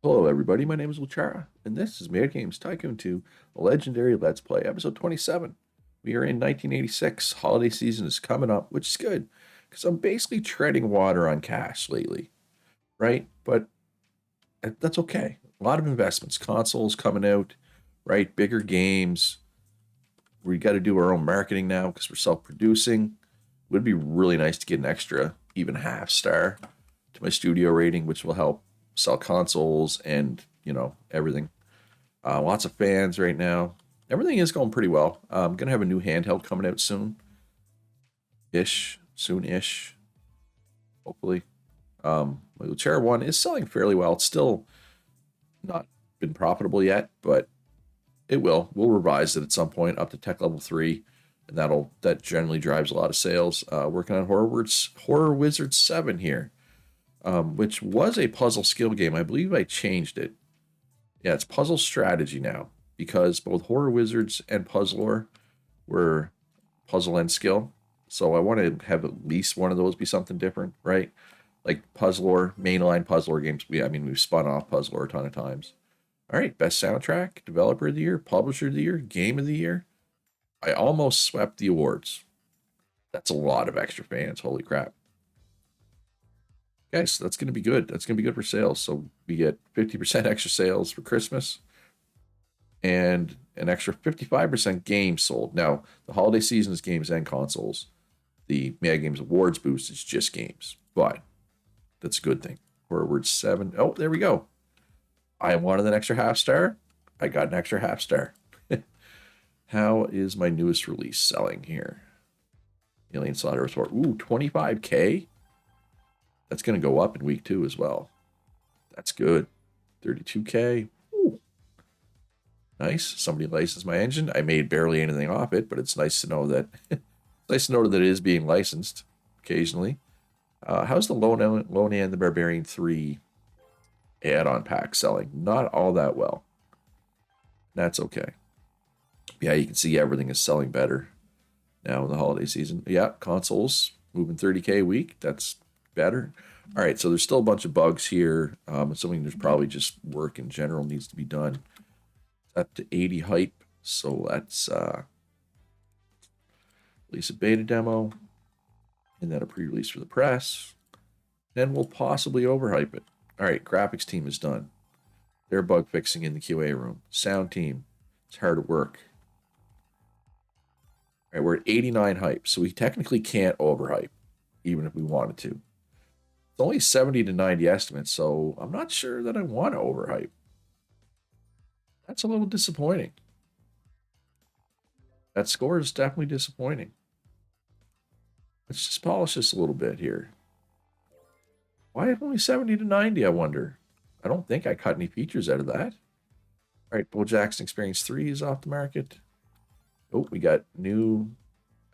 Hello, everybody. My name is Luchara, and this is Mad Games Tycoon 2, a legendary Let's Play, episode 27. We are in 1986. Holiday season is coming up, which is good, because I'm basically treading water on cash lately, right? But that's okay. A lot of investments, consoles coming out, right? Bigger games. We got to do our own marketing now because we're self-producing. It would be really nice to get an extra, even half star to my studio rating, which will help sell consoles and everything. Lots of fans right now. Everything is going pretty well. I'm gonna have a new handheld coming out soon-ish, hopefully. My Chair One is selling fairly well. It's still not been profitable yet, but it will. We'll revise it at some point up to tech level 3, and that generally drives a lot of sales. Working on Horror Wizard 7 here, which was a puzzle skill game. I believe I changed it. Yeah, it's puzzle strategy now because both Horror Wizards and Puzzlor were puzzle and skill. So I want to have at least one of those be something different, right? Like Puzzlor, mainline Puzzlor games. We've spun off Puzzlor a ton of times. All right, best soundtrack, developer of the year, publisher of the year, game of the year. I almost swept the awards. That's a lot of extra fans. Holy crap. Guys, that's going to be good. That's going to be good for sales. So we get 50% extra sales for Christmas and an extra 55% games sold. Now, the holiday season is games and consoles. The Mad Games Awards boost is just games, but that's a good thing. Forward 7. Oh, there we go. I wanted an extra half star. I got an extra half star. How is my newest release selling here? Alien Slaughter 4. Ooh, 25K? That's going to go up in week 2 as well. That's good. 32K. Ooh. Nice. Somebody licensed my engine. I made barely anything off it, but it's nice to know that it is being licensed occasionally. How's the Lone and the Barbarian 3 add-on pack selling? Not all that well. That's okay. Yeah, you can see everything is selling better now in the holiday season. Yeah, consoles moving 30K a week. That's better. All right, so there's still a bunch of bugs here. Assuming there's probably just work in general needs to be done. Up to 80 hype. So let's release a beta demo and then a pre-release for the press. Then we'll possibly overhype it. All right, graphics team is done. They're bug fixing in the QA room. Sound team, it's hard at work. All right, we're at 89 hype, so we technically can't overhype, even if we wanted to. It's only 70 to 90 estimates, so I'm not sure that I want to overhype. That's a little disappointing. That score is definitely disappointing. Let's just polish this a little bit here. Why only 70 to 90, I wonder? I don't think I cut any features out of that. All right, Bo Jackson Experience 3 is off the market. Oh, we got new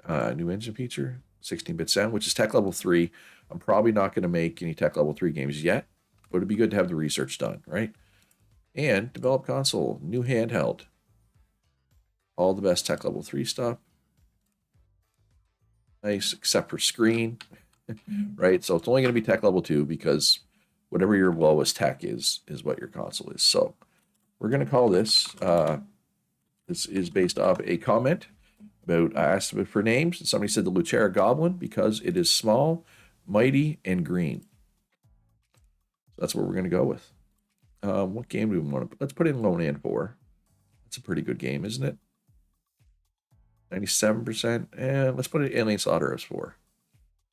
engine feature, 16-bit sound, which is tech level 3. I'm probably not going to make any tech level 3 games yet, but it'd be good to have the research done, right? And develop console, new handheld. All the best tech level 3 stuff. Nice, except for screen, right? So it's only going to be tech level 2 because whatever your lowest tech is what your console is. So we're going to call this, this is based off a comment about, I asked for names, and somebody said the Lucera Goblin because it is small, mighty, and green. So that's what we're going to go with. What game do we want to... Let's put in Lone and 4. That's a pretty good game, isn't it? 97%. And let's put in Alien Slaughter as 4.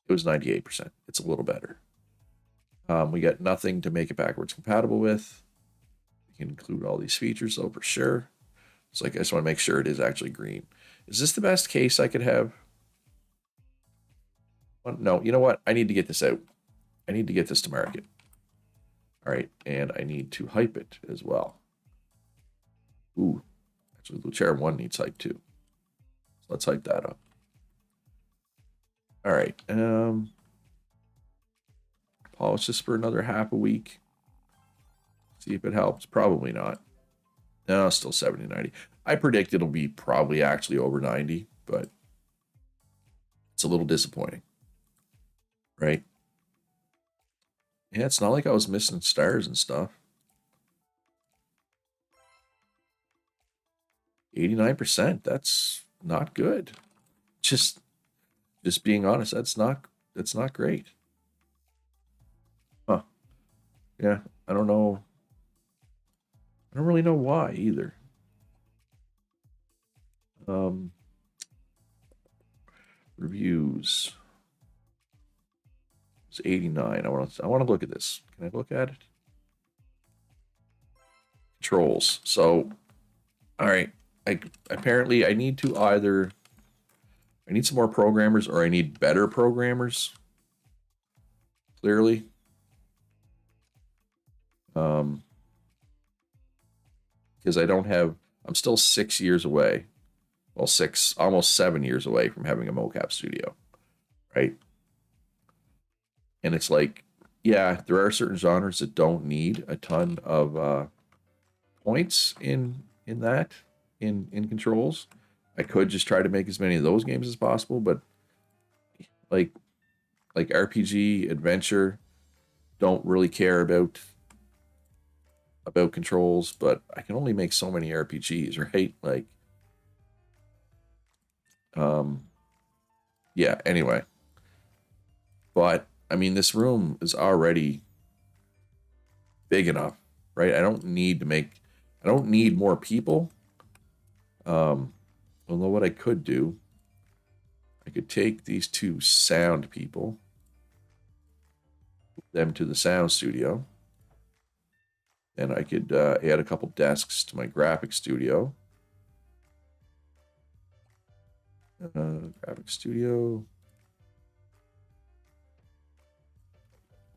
It was 98%. It's a little better. We got nothing to make it backwards compatible with. We can include all these features, though, for sure. So I just want to make sure it is actually green. Is this the best case I could have? Well, no, you know what? I need to get this out. I need to get this to market. All right, and I need to hype it as well. Ooh, actually, Lucera 1 needs hype too. So let's hype that up. All right, polish this for another half a week. See if it helps. Probably not. No, still 70, 90. I predict it'll be probably actually over 90, but it's a little disappointing, right? Yeah, it's not like I was missing stars and stuff. 89%. That's not good. Just just being honest, that's not great. Huh. Yeah, I don't know. I don't really know why either. Um, reviews. It's 89. I want to look at this. Can I look at it? Controls. So, all right. Apparently I need to either I need some more programmers or I need better programmers. Clearly. Um, because I don't have I'm still 6 years away. Well, six, almost 7 years away from having a mocap studio, right? And it's like, yeah, there are certain genres that don't need a ton of points in controls. I could just try to make as many of those games as possible, but like RPG adventure don't really care about controls, but I can only make so many RPGs, right? Like um yeah, anyway. But I mean this room is already big enough, right? I don't need more people. Although what I could do, I could take these two sound people, them to the sound studio, and I could add a couple desks to my graphic studio. Graphic studio,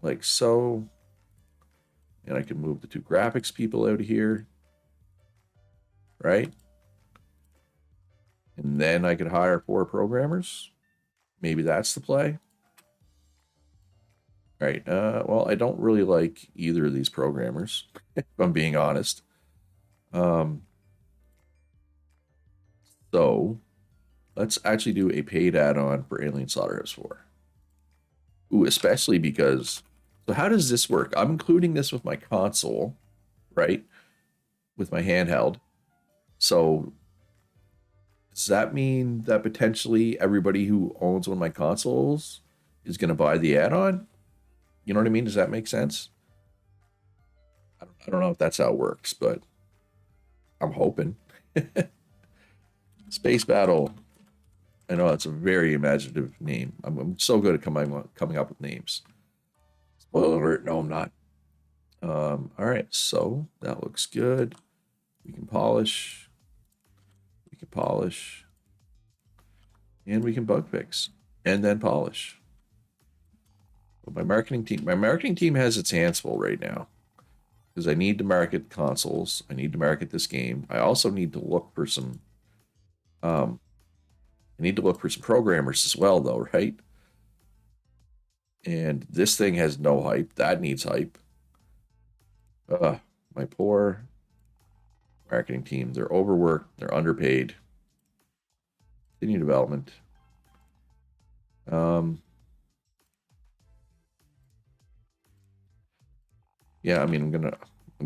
like so. And I can move the two graphics people out of here, right? And then I could hire 4 programmers. Maybe that's the play. Right. Well, I don't really like either of these programmers, if I'm being honest. Um, so let's actually do a paid add-on for Alien Slaughterhouse 4. Ooh, especially because so how does this work? I'm including this with my console, right? With my handheld. So does that mean that potentially everybody who owns one of my consoles is going to buy the add-on? You know what I mean? Does that make sense? I don't know if that's how it works, but I'm hoping. Space Battle. I know that's a very imaginative name. I'm so good at coming up with names. Spoiler alert, no, I'm not. All right, so that looks good. We can polish, we can polish, and we can bug fix, and then polish. But my marketing team has its hands full right now because I need to market consoles. I need to market this game. I also need to look for some. Um, I need to look for some programmers as well, though, right? And this thing has no hype. That needs hype. My poor marketing team. They're overworked. They're underpaid. Continue development. Um, yeah, I mean, I'm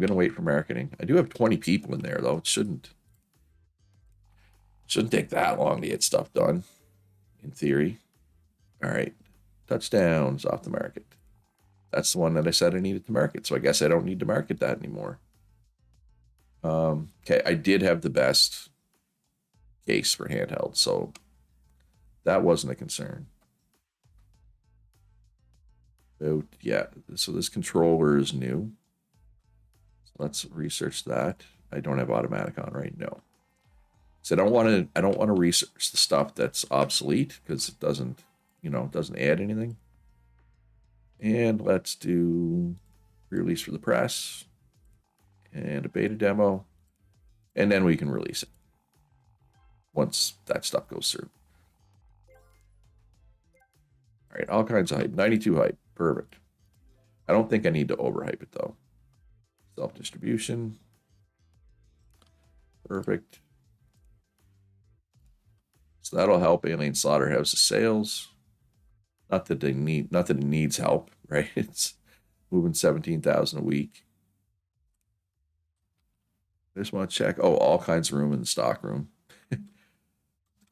gonna wait for marketing. I do have 20 people in there though. It shouldn't take that long to get stuff done. In theory. All right, touchdowns off the market. That's the one that I said I needed to market. So I guess I don't need to market that anymore. Okay, I did have the best case for handheld, so that wasn't a concern. But yeah, so this controller is new. So let's research that. I don't have automatic on right now. So I don't want to research the stuff that's obsolete because it doesn't add anything. And let's do release for the press and a beta demo. And then we can release it once that stuff goes through. All right, all kinds of hype. 92 hype. Perfect. I don't think I need to overhype it though. Self-distribution. Perfect. So that'll help Alien Slaughterhouse's sales. Not that it needs help, right? It's moving 17,000 a week. I just want to check. Oh, all kinds of room in the stock room. The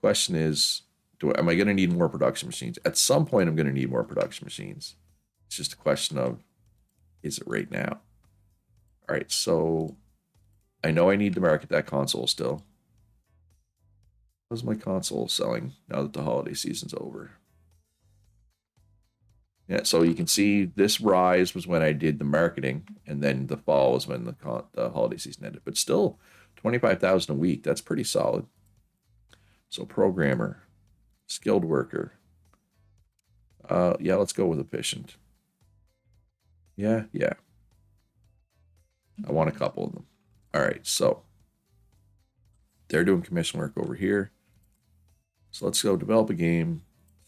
question is, am I going to need more production machines? At some point, I'm going to need more production machines. It's just a question of, is it right now? All right, so I know I need to market that console still. How's my console selling now that the holiday season's over? Yeah, so you can see this rise was when I did the marketing, and then the fall was when the holiday season ended. But still, 25,000 a week. That's pretty solid. So programmer, skilled worker. Yeah, let's go with efficient. Yeah. I want a couple of them. All right, so they're doing commission work over here. So let's go develop a game,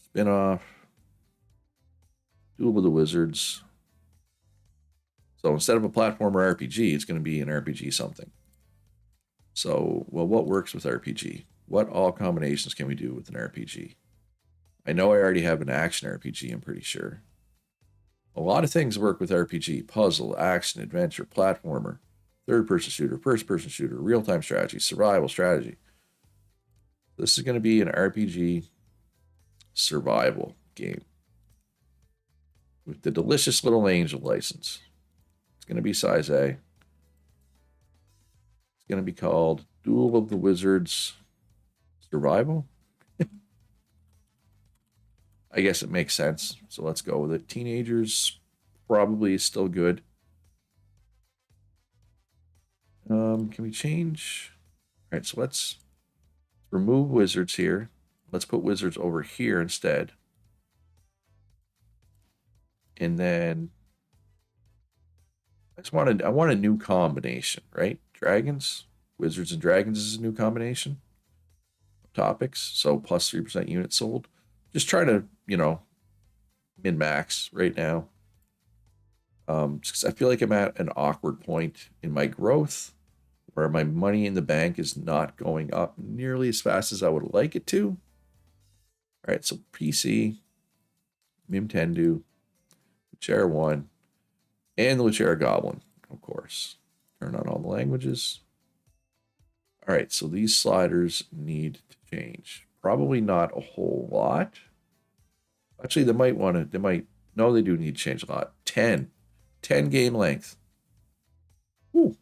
spin-off, Duel with the Wizards. So instead of a platformer RPG, it's going to be an RPG something. So, well, what works with RPG? What all combinations can we do with an RPG? I know I already have an action RPG, I'm pretty sure. A lot of things work with RPG: puzzle, action, adventure, platformer, third person shooter, first person shooter, real time strategy, survival strategy. This is going to be an RPG survival game with the delicious little angel license. It's going to be size A. It's going to be called Duel of the Wizards Survival. I guess it makes sense. So let's go with it. Teenagers probably is still good. Can we change? All right, so let's remove wizards here. Let's put wizards over here instead. And then I want a new combination, right? Dragons, wizards and dragons is a new combination. Topics, so plus 3% units sold. Just trying to, min max right now. Because I feel like I'm at an awkward point in my growth where my money in the bank is not going up nearly as fast as I would like it to. All right, so PC, Mimtendu, Luchera 1, and the Luchera Goblin, of course. Turn on all the languages. All right, so these sliders need to change. Probably not a whole lot. Actually, they do need to change a lot. 10 game length. Ooh.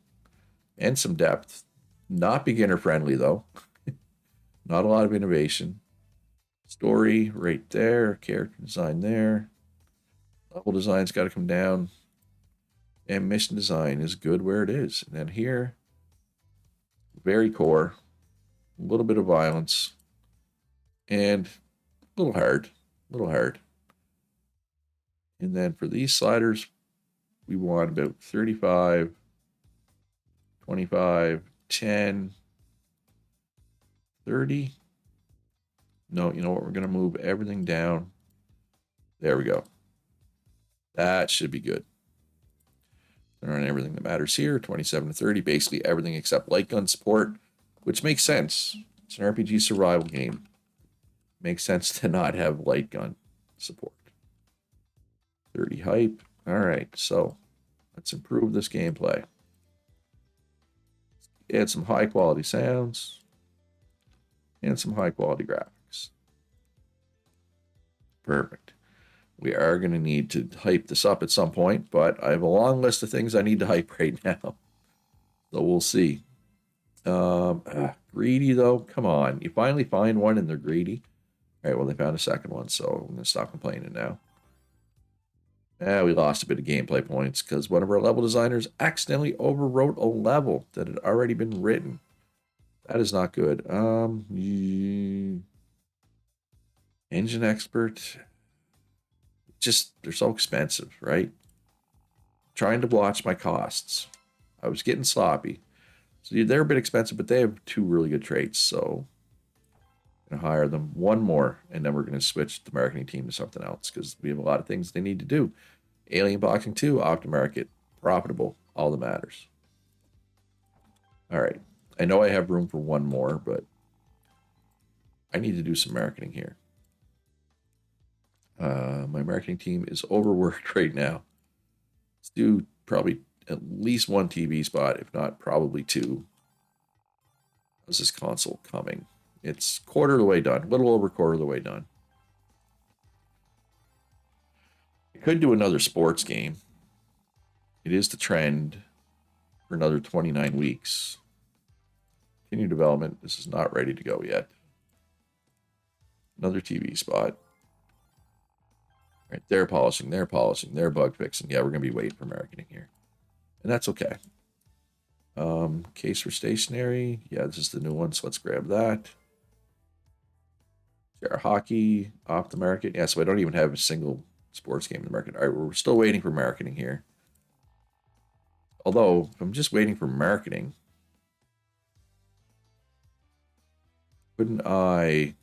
And some depth. Not beginner friendly, though. Not a lot of innovation. Story right there. Character design there. Level design's got to come down. And mission design is good where it is. And then here, very core. A little bit of violence. And a little hard. And then for these sliders, we want about 35, 25, 10, 30. No, you know what? We're going to move everything down. There we go. That should be good. Turn on everything that matters here. 27 to 30. Basically everything except light gun support, which makes sense. It's an RPG survival game. Makes sense to not have light gun support. 30 hype. All right, so let's improve this gameplay. Add some high quality sounds and some high quality graphics. Perfect. We are going to need to hype this up at some point, but I have a long list of things I need to hype right now. So we'll see. Greedy, though. Come on. You finally find one and they're greedy. All right, well, they found a second one, so I'm going to stop complaining now. We lost a bit of gameplay points because one of our level designers accidentally overwrote a level that had already been written. That is not good. Engine expert. Just, they're so expensive, right? Trying to watch my costs. I was getting sloppy. So they're a bit expensive, but they have 2 really good traits, so I'm going to hire them. 1 more, and then we're going to switch the marketing team to something else because we have a lot of things they need to do. Alien Boxing 2, off to market, profitable, all that matters. All right. I know I have room for 1 more, but I need to do some marketing here. My marketing team is overworked right now. Let's do probably at least 1 TV spot, if not probably 2. How's this console coming? It's quarter of the way done, a little over quarter of the way done. I could do another sports game. It is the trend for another 29 weeks. Continue development. This is not ready to go yet. Another TV spot. Right, they're polishing, they're bug fixing. Yeah, we're gonna be waiting for marketing here, and that's okay. Case for stationery. Yeah, this is the new one, so let's grab that. Our hockey off the market. Yeah, so I don't even have a single sports game in the market. All right, we're still waiting for marketing here. Although, if I'm just waiting for marketing, couldn't I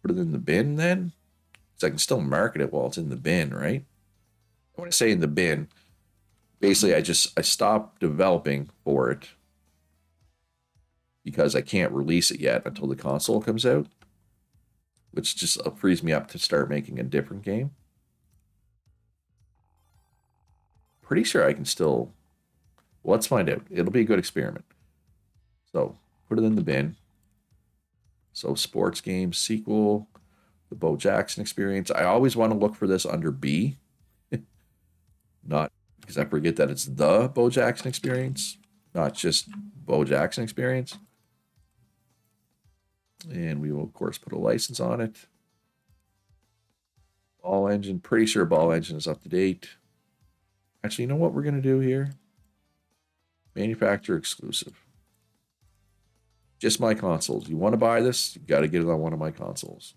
put it in the bin then? So I can still market it while it's in the bin, right? When I say in the bin, basically I stopped developing for it because I can't release it yet until the console comes out, which just frees me up to start making a different game. Pretty sure I can still. Well, let's find out. It'll be a good experiment. So put it in the bin. So sports game sequel, the Bo Jackson experience. I always want to look for this under B, not because I forget that it's the Bo Jackson experience, not just Bo Jackson experience. And we will, of course, put a license on it. Ball engine. Pretty sure ball engine is up to date. Actually, you know what we're going to do here? Manufacturer exclusive. Just my consoles. You want to buy this? You got to get it on one of my consoles.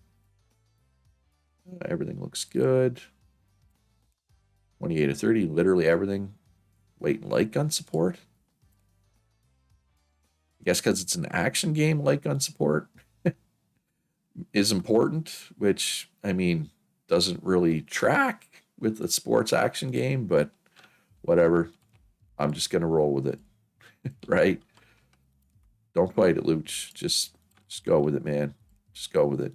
Everything looks good. 28 to 30, literally everything. Wait, light gun support? I guess because it's an action game, light gun support is important, which, I mean, doesn't really track with a sports action game, but whatever. I'm just going to roll with it, right? Don't fight it, Luch. Just go with it, man. Just go with it.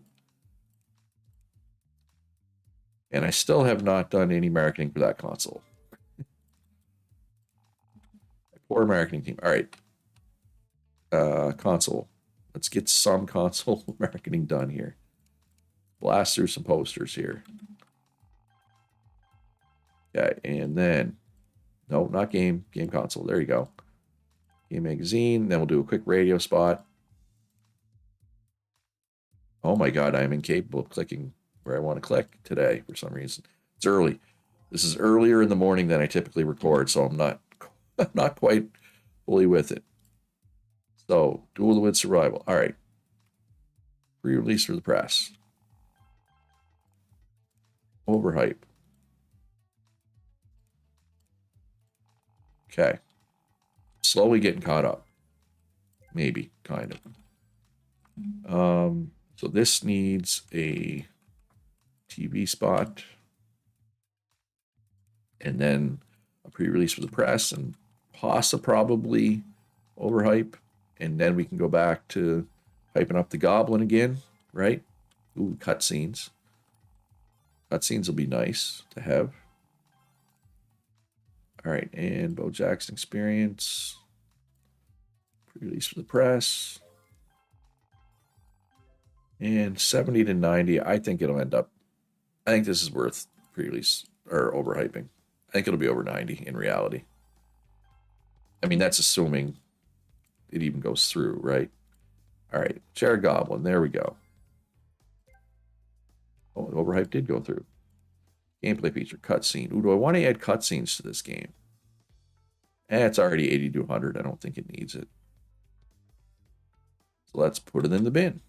And I still have not done any marketing for that console. Poor marketing team. All right. Console. Let's get some console marketing done here. Blast through some posters here. Okay, and then, no, not game console. There you go. Game magazine. Then we'll do a quick radio spot. Oh my God, I'm incapable of clicking where I want to click today for some reason. It's early. This is earlier in the morning than I typically record, so I'm not quite fully with it. So, Duel of the Wits Survival. All right. Pre-release for the press. Overhype. Okay. Slowly getting caught up. Maybe, kind of. So this needs a TV spot. And then a pre-release for the press and probably overhype. And then we can go back to hyping up the Goblin again, right? Ooh, cutscenes. Cutscenes will be nice to have. All right, and Bo Jackson experience. Pre-release for the press. And 70 to 90, I think it'll end up. I think this is worth pre-release or overhyping. I think it'll be over 90 in reality. I mean, that's assuming it even goes through, right? All right, Jared Goblin, there we go. Oh, the overhype did go through. Gameplay feature, cutscene. Ooh, do I want to add cutscenes to this game? It's already 80 to 100. I don't think it needs it. So let's put it in the bin.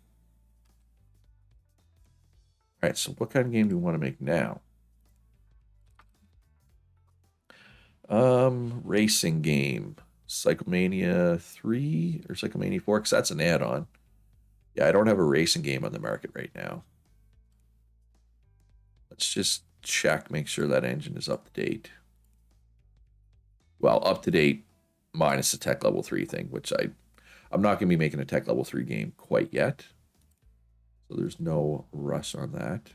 All right, so what kind of game do we want to make now? Racing game. Cyclemania 3 or Cyclemania 4, because that's an add-on. Yeah, I don't have a racing game on the market right now. Let's just check, make sure that engine is up to date. Well, up to date minus the tech level 3 thing, which I'm not going to be making a tech level 3 game quite yet. So there's no rush on that.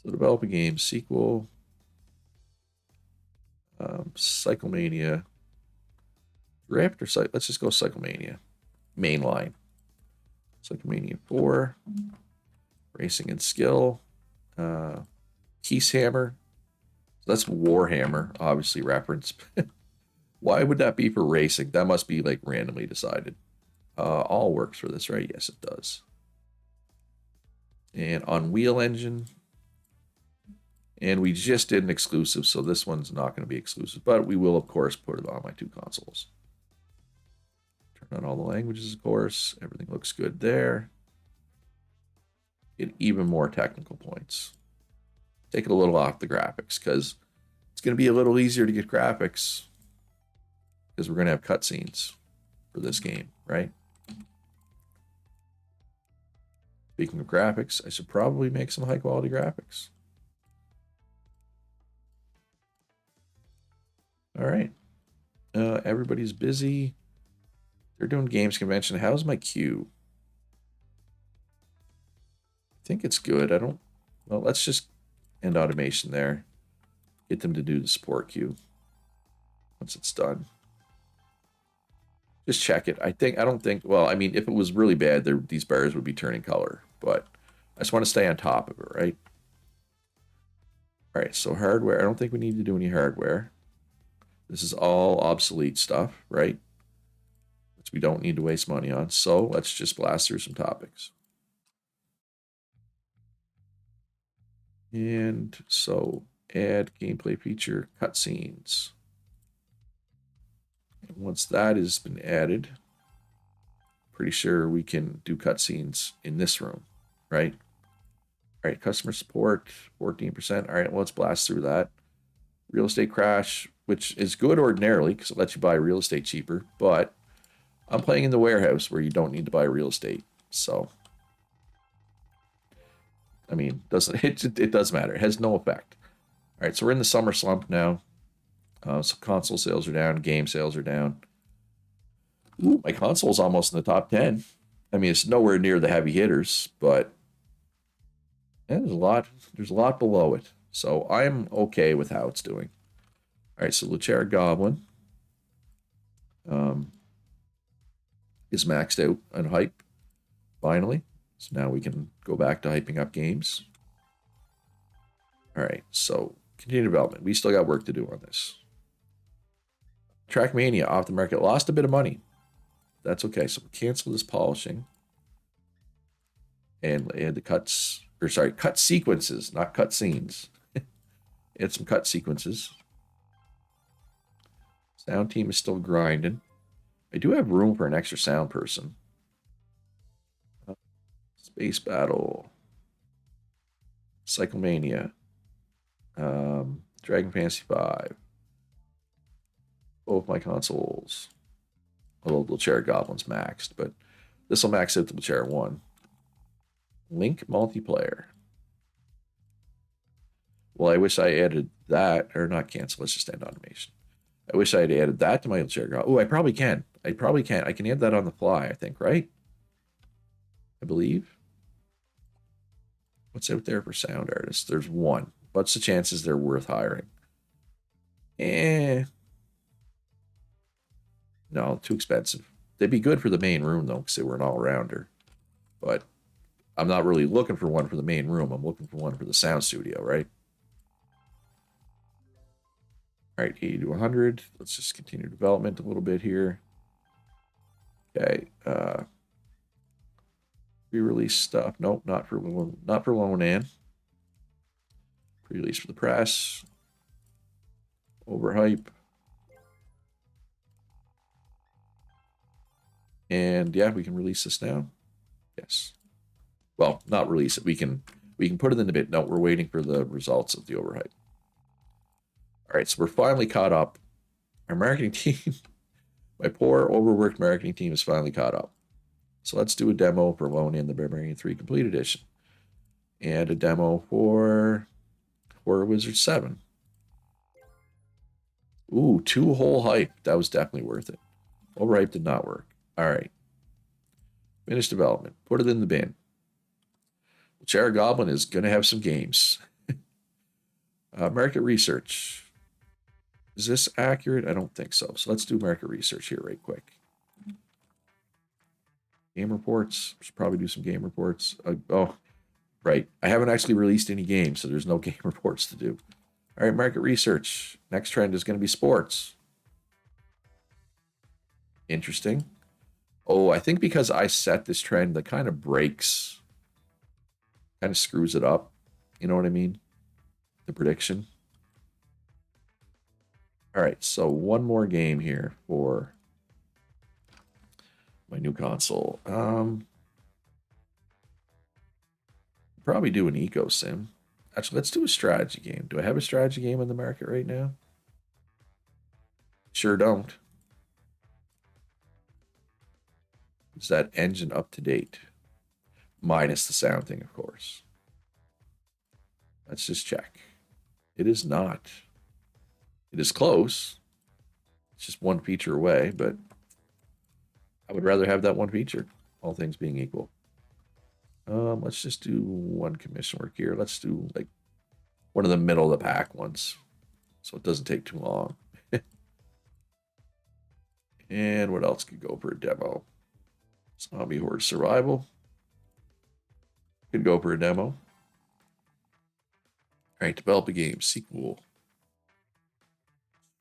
So develop a game, sequel, Cyclemania Drift or let's just go Cyclemania. Mainline. Cyclemania 4. Racing and skill. Keyshammer. So that's Warhammer, obviously reference. Why would that be for racing? That must be like randomly decided. All works for this, right? Yes, it does. And Unreal Engine. And we just did an exclusive, so this one's not going to be exclusive. But we will, of course, put it on my 2 consoles. Turn on all the languages, of course. Everything looks good there. Get even more technical points. Take it a little off the graphics, because it's going to be a little easier to get graphics, because we're going to have cutscenes for this game, right? Speaking of graphics, I should probably make some high-quality graphics. All right. Everybody's busy. They're doing games convention. How's my queue? I think it's good. Well, let's just end automation there. Get them to do the support queue once it's done. Just check it. Well, I mean, if it was really bad, these bars would be turning color, but I just want to stay on top of it, right? All right, so hardware. I don't think we need to do any hardware. This is all obsolete stuff, right? Which we don't need to waste money on. So let's just blast through some topics. And so add gameplay feature cutscenes. And once that has been added, pretty sure we can do cutscenes in this room, right? All right, customer support, 14%. All right, well, let's blast through that. Real estate crash, which is good ordinarily because it lets you buy real estate cheaper, but I'm playing in the warehouse where you don't need to buy real estate. So, I mean, it does matter. It has no effect. All right, so we're in the summer slump now. So console sales are down, game sales are down. Ooh, my console's almost in the top 10. I mean, it's nowhere near the heavy hitters, but there's a lot below it. So I'm okay with how it's doing. All right, so Luchera Goblin is maxed out on hype, finally. So now we can go back to hyping up games. All right, so continue development. We still got work to do on this. Trackmania off the market. Lost a bit of money. That's okay. So cancel this polishing. And add the cut sequences, not cut scenes. Add some cut sequences. Sound team is still grinding. I do have room for an extra sound person. Space Battle. Cyclemania. Dragon Fantasy 5. Both my consoles. Although Luchera Goblin's maxed, but this will max out the Luchera 1. Link multiplayer. Well, I wish I added that, or not cancel, let's just end automation. I wish I had added that to my Luchera Goblin. Oh, I probably can. I can add that on the fly, I think, right? I believe. What's out there for sound artists? There's one. What's the chances they're worth hiring? No, too expensive. They'd be good for the main room, though, because they were an all-rounder. But I'm not really looking for one for the main room. I'm looking for one for the sound studio, right? All right, 80 to 100. Let's just continue development a little bit here. Okay. Re-release stuff. Nope, not for Lonan. Pre-release for the press. Overhype. And yeah, we can release this now. Yes. Well, not release it. We can put it in the bit. No, we're waiting for the results of the overhype. All right, so we're finally caught up. Our marketing team, my poor overworked marketing team is finally caught up. So let's do a demo for Lonan the Barbarian 3 Complete Edition. And a demo for Horror Wizard 7. Ooh, 2 whole hype. That was definitely worth it. Overhype did not work. All right. Finish development. Put it in the bin. Luchera Goblin is going to have some games. Market research. Is this accurate? I don't think so. So let's do market research here right quick. Game reports. Should probably do some game reports. Oh, right. I haven't actually released any games, so there's no game reports to do. All right, market research. Next trend is going to be sports. Interesting. Oh, I think because I set this trend, that kind of breaks, kind of screws it up. You know what I mean? The prediction. All right, so one more game here for my new console. Probably do an eco sim. Actually, let's do a strategy game. Do I have a strategy game on the market right now? Sure don't. Is that engine up to date? Minus the sound thing, of course. Let's just check. It is not. It is close. It's just one feature away, but I would rather have that one feature, all things being equal. Let's just do one commission work here. Let's do like one of the middle of the pack ones, so it doesn't take too long. And what else could go for a demo? Zombie Horde Survival could go for a demo. All right, develop a game sequel.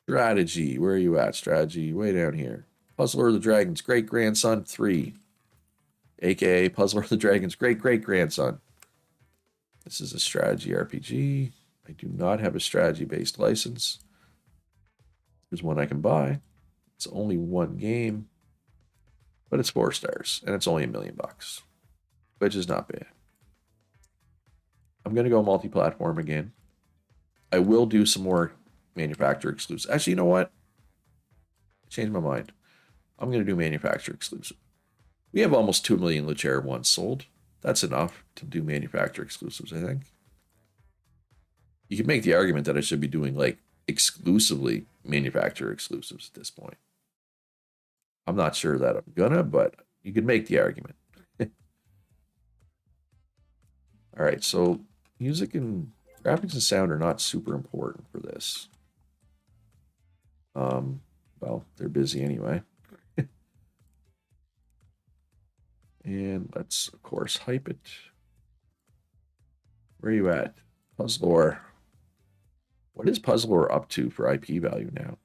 Strategy, where are you at? Strategy, way down here. Puzzler of the Dragon's Great Grandson 3, aka Puzzler of the Dragon's Great Great Grandson. This is a strategy RPG. I do not have a strategy based license. There's one I can buy. It's only one game, but it's 4 stars and it's only $1 million, which is not bad. I'm going to go multi platform again. I will do some more manufacturer exclusive. Actually, you know what? I changed my mind. I'm going to do manufacturer exclusive. We have almost 2 million Lechair ones sold. That's enough to do manufacturer exclusives, I think. You can make the argument that I should be doing like exclusively manufacturer exclusives at this point. I'm not sure that I'm gonna, but you can make the argument. All right, so music and graphics and sound are not super important for this. Well, they're busy anyway. And let's, of course, hype it. Where are you at? Puzzlor. What is Puzzlor up to for IP value now?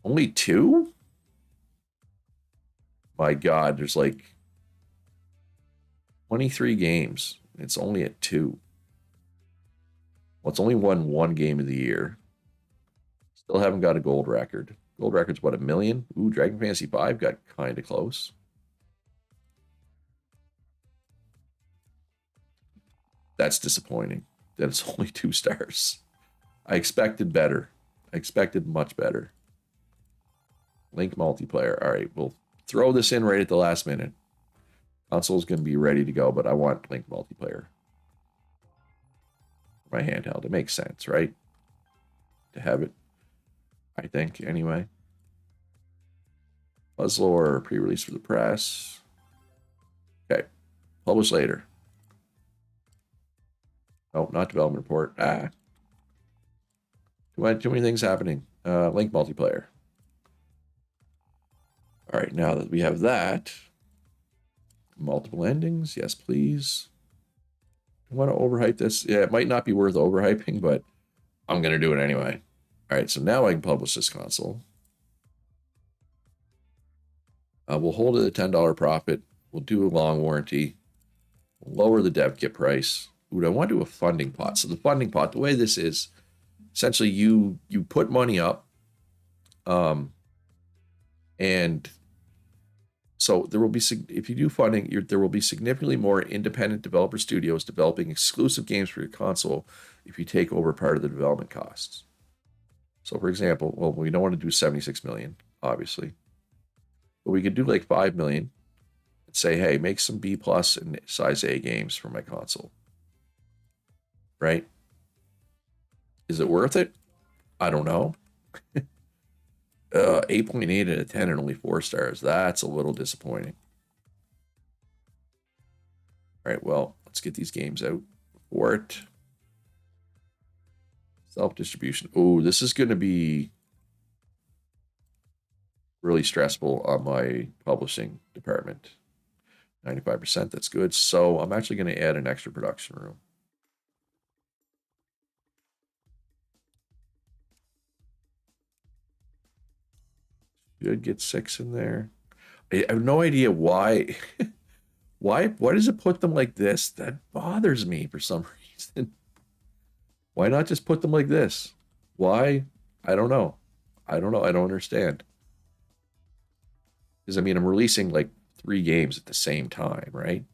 Only 2? My God, there's like 23 games. It's only at 2. Well, it's only won 1 game of the year. Still haven't got a gold record. Gold record's what, 1 million? Ooh, Dragon Fantasy 5 got kind of close. That's disappointing. That it's only 2 stars. I expected better. I expected much better. Link multiplayer. All right, we'll throw this in right at the last minute. Console's going to be ready to go, but I want Link multiplayer. My handheld. It makes sense, right? To have it, I think, anyway. Puzzlor, pre-release for the press. Okay. Publish later. Oh, not development report. Too many things happening. Link multiplayer. All right, now that we have that, multiple endings. Yes, please. I want to overhype this. Yeah, it might not be worth overhyping, but I'm going to do it anyway. All right, so now I can publish this console. We'll hold it at $10 profit. We'll do a long warranty. We'll lower the dev kit price. Ooh, I want to do a funding pot. So the funding pot, the way this is, essentially you put money up, and so there will be, if you do funding, there will be significantly more independent developer studios developing exclusive games for your console if you take over part of the development costs. So for example, well, we don't want to do 76 million, obviously, but we could do like 5 million and say, hey, make some B plus and size A games for my console. Right? Is it worth it? I don't know. 8.8 out of 10 and only 4 stars. That's a little disappointing. All right, well, let's get these games out for it. Self-distribution. Oh, this is going to be really stressful on my publishing department. 95%, that's good. So I'm actually going to add an extra production room. Should get 6 in there. I have no idea why. Why does it put them like this? That bothers me for some reason. Why not just put them like this? Why? I don't know. I don't know. I don't understand. Because I mean, I'm releasing like 3 games at the same time, right?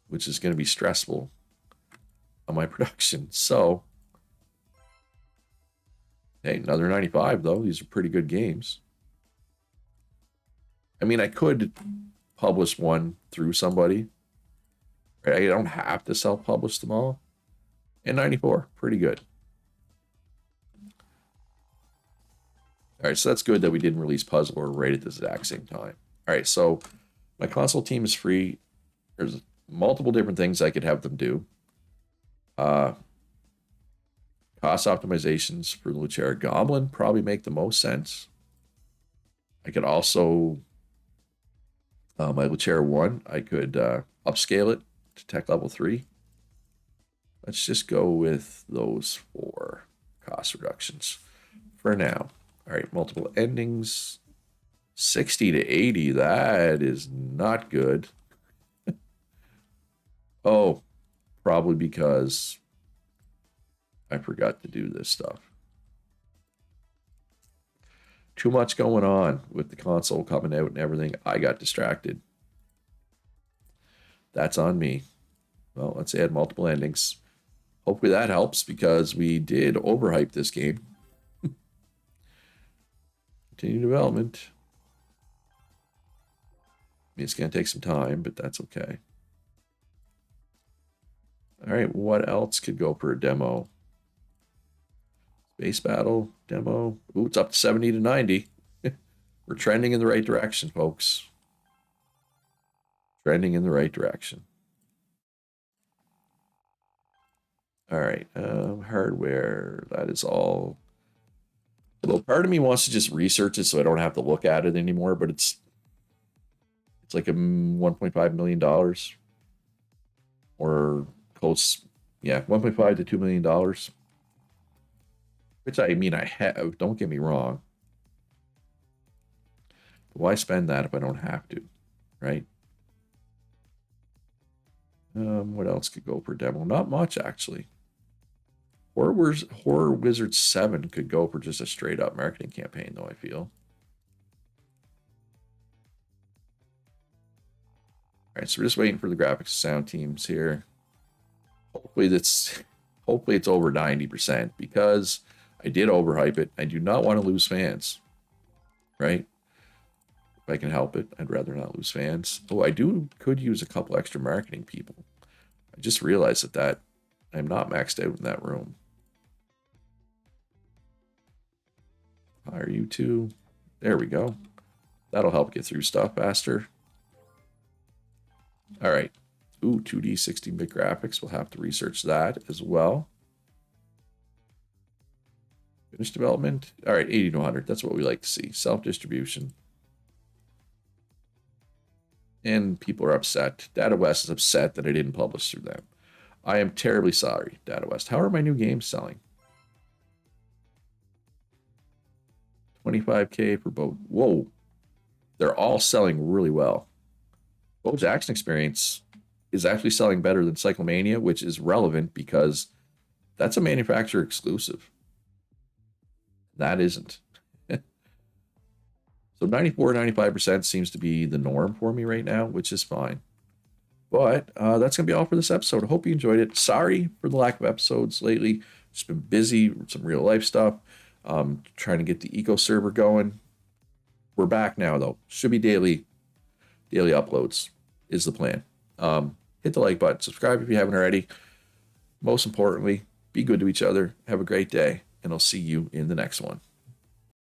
Which is going to be stressful on my production. So, hey, another 95 though. These are pretty good games. I mean, I could publish one through somebody. Right? I don't have to self-publish them all. And 94, pretty good. All right, so that's good that we didn't release Puzzler right at the exact same time. All right, so my console team is free. There's multiple different things I could have them do. Cost optimizations for the Lucera Goblin probably make the most sense. I could also, my Lucera 1, I could upscale it to tech level 3. Let's just go with those 4 cost reductions for now. All right, multiple endings. 60 to 80, that is not good. Oh, probably because I forgot to do this stuff. Too much going on with the console coming out and everything. I got distracted. That's on me. Well, let's add multiple endings. Hopefully that helps because we did overhype this game. Continue development. I mean, it's going to take some time, but that's okay. All right, what else could go for a demo? Space battle demo. Ooh, it's up to 70 to 90. We're trending in the right direction, folks. Trending in the right direction. All right, hardware. That is all. Well, part of me wants to just research it so I don't have to look at it anymore, but it's like a $1.5 million or close, yeah, $1.5 to $2 million, which I mean I have. Don't get me wrong. Why spend that if I don't have to, right? What else could go for demo? Not much actually. Horror Wizard 7 could go for just a straight up marketing campaign, though, I feel. All right, so we're just waiting for the graphics and sound teams here. Hopefully it's over 90% because I did overhype it. I do not want to lose fans, right? If I can help it, I'd rather not lose fans. Oh, could use a couple extra marketing people. I just realized that I'm not maxed out in that room. Hire you two. There we go. That'll help get through stuff faster. All right. Ooh, 2D 16-bit graphics. We'll have to research that as well. Finished development. All right, 80 to 100. That's what we like to see. Self-distribution. And people are upset. Data West is upset that I didn't publish through them. I am terribly sorry, Data West. How are my new games selling? 25K for both. Whoa. They're all selling really well. Bo's Action Experience is actually selling better than Cyclemania, which is relevant because that's a manufacturer exclusive. That isn't. So 94, 95% seems to be the norm for me right now, which is fine. But that's going to be all for this episode. I hope you enjoyed it. Sorry for the lack of episodes lately. Just been busy with some real life stuff. Trying to get the eco server going. We're back now, though. Should be daily uploads is the plan. Hit the like button. Subscribe if you haven't already. Most importantly, be good to each other. Have a great day, and I'll see you in the next one.